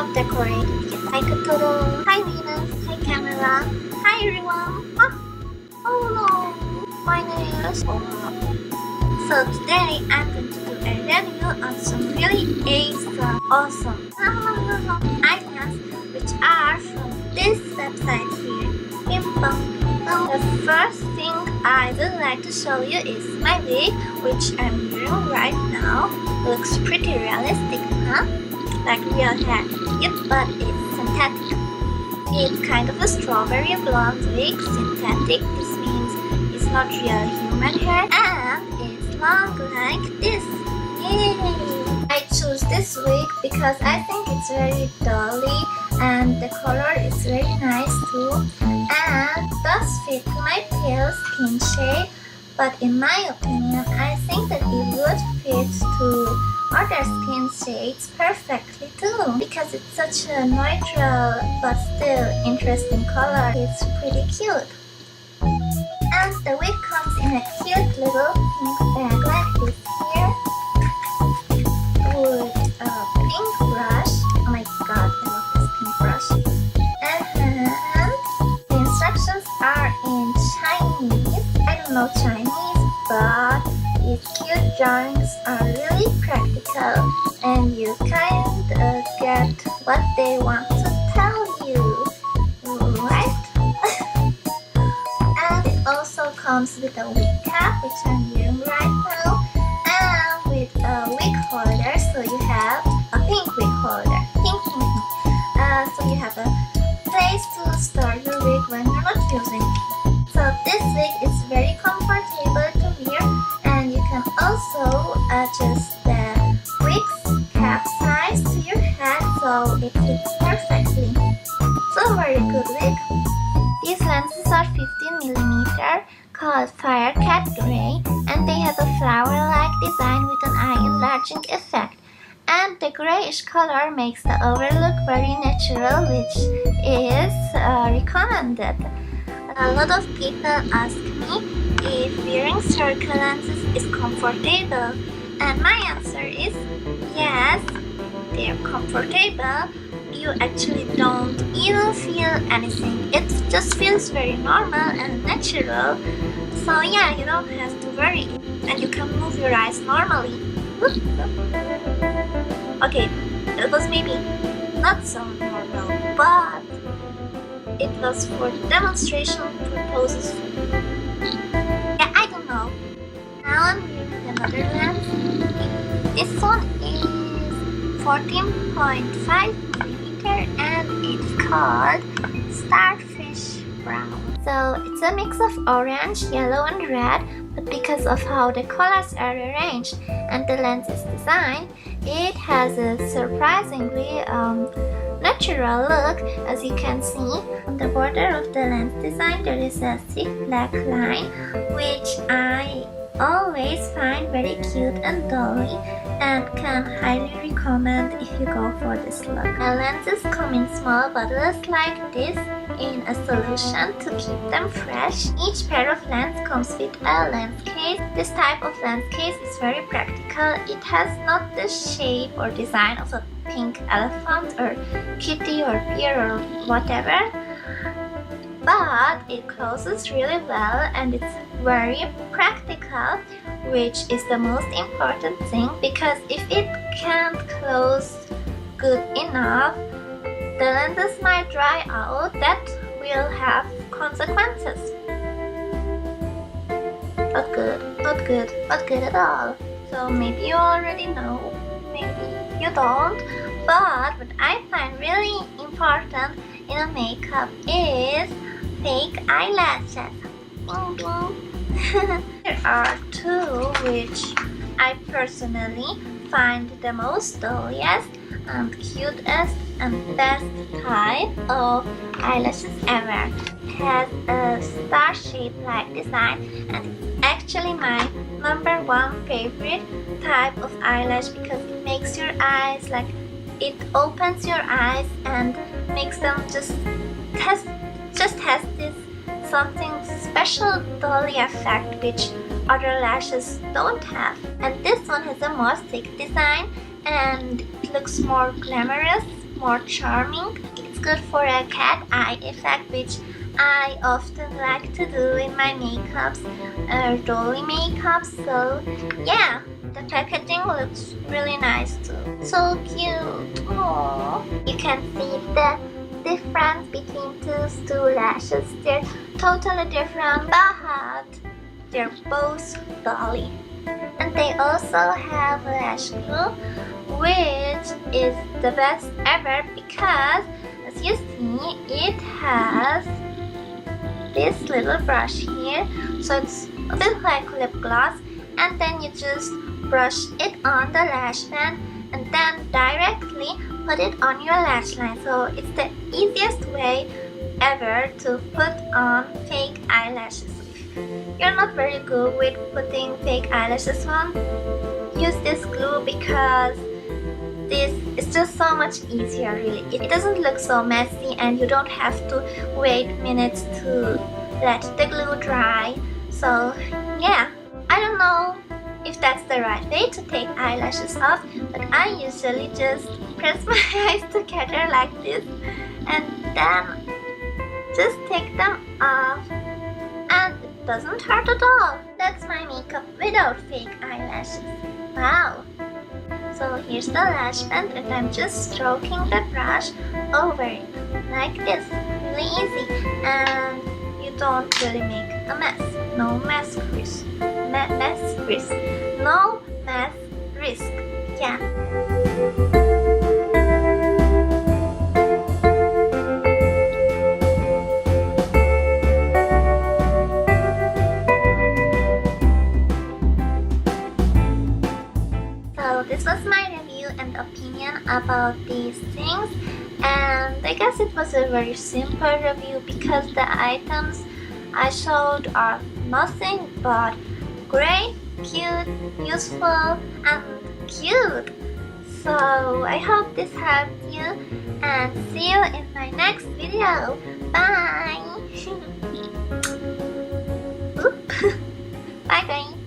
of decorated it like a total hi Venus, hi camera, hi everyone. Oh no, my nails. So today I'm going to do a review on some really awesome items which are from this website here. The first thing I would like to show you is my wig, which I'm wearing right now. Looks pretty realistic, huh? Like real hair. Yep, but it's synthetic. It's kind of a strawberry blonde wig, synthetic. This means it's not real human hair, and it's long like this. Yay! I choose this wig because I think it's very dolly and the color is very nice too, and does fit my pale skin shade. But in my opinion, I think that it would fit to other skin shades perfectly too, because it's such a neutral but still interesting color. It's pretty cute. And the wig comes in a cute little pink bag like this here, with a pink brush. Oh my god, I love this pink brush. And the instructions are in Chinese. I don't know Chinese, but these cute drawings are really practical, and you kind of get what they want to tell you, right? And it also comes with a wig cap, which I'm wearing right now, and with a wig holder, so you have a pink wig holder. Pink. So you have a place to store your wig when you're not using it. So this wig is very comfortable to wear, and you can also adjust the wig's cap size to your head so it fits perfectly. So very good wig. These lenses are 15mm, called Fire Cat Grey, and they have a flower-like design with an eye enlarging effect. And the grayish color makes the overall look very natural, which is recommended. A lot of people ask me if wearing circle lenses is comfortable, and my answer is yes, they're comfortable. You actually don't even feel anything. It just feels very normal and natural. So yeah, you don't have to worry, and you can move your eyes normally. Okay, it was maybe not so normal, but it was for demonstration purposes. Yeah, I don't know. Now I'm wearing another lens. This one is 14.5mm, and it's called Starfish Brown. So it's a mix of orange, yellow and red, but because of how the colors are arranged and the lens is designed, it has a surprisingly natural look. As you can see, on the border of the lens design there is a thick black line, which I always find very cute and dolly, and can highly recommend if you go for this look. The lenses come in small bottles like this in a solution to keep them fresh. Each pair of lens comes with a lens case. This type of lens case is very practical. It has not the shape or design of a pink elephant or kitty or bear or whatever, but it closes really well, and it's very practical, which is the most important thing, because if it can't close good enough, the lenses might dry out. That will have consequences. Not good at all. So maybe you already know, maybe you don't, but what I find really important in a makeup is fake eyelashes. Bing bing. There are two which I personally find the most dolliest and cutest and best type of eyelashes ever. It has a star-shaped like design, and it's actually my #1 favorite type of eyelash, because it makes your eyes like, it opens your eyes and makes them just has this something special dolly effect which other lashes don't have. And this one has a more thick design, and it looks more glamorous, more charming. It's good for a cat eye effect, which I often like to do in my makeups, dolly makeup. So yeah, the packaging looks really nice too. So cute. Aww. You can see the difference between these two lashes. They're totally different, but they're both dolly. And they also have lash glue, which is the best ever because, as you see, it has this little brush here, so it's a bit like lip gloss, and then you just brush it on the lash band and then directly put it on your lash line. So it's the easiest way ever to put on fake eyelashes. If you're not very good with putting fake eyelashes on, use this glue because this is just so much easier really. It doesn't look so messy and you don't have to wait minutes to let the glue dry. So yeah, I don't know if that's the right way to take eyelashes off, but I usually just press my eyes together like this and then just take them off, and it doesn't hurt at all. That's my makeup without fake eyelashes. Wow! So here's the lash band and I'm just stroking the brush over it like this. Really easy, and you don't really make a mess. No mess risk. Mess risk. No mess risk. Yeah. So this was my review and opinion about these things, and I guess it was a very simple review because the items I showed are nothing but great, cute, useful, and cute. So I hope this helped you, and see you in my next video. Bye! Bye guys!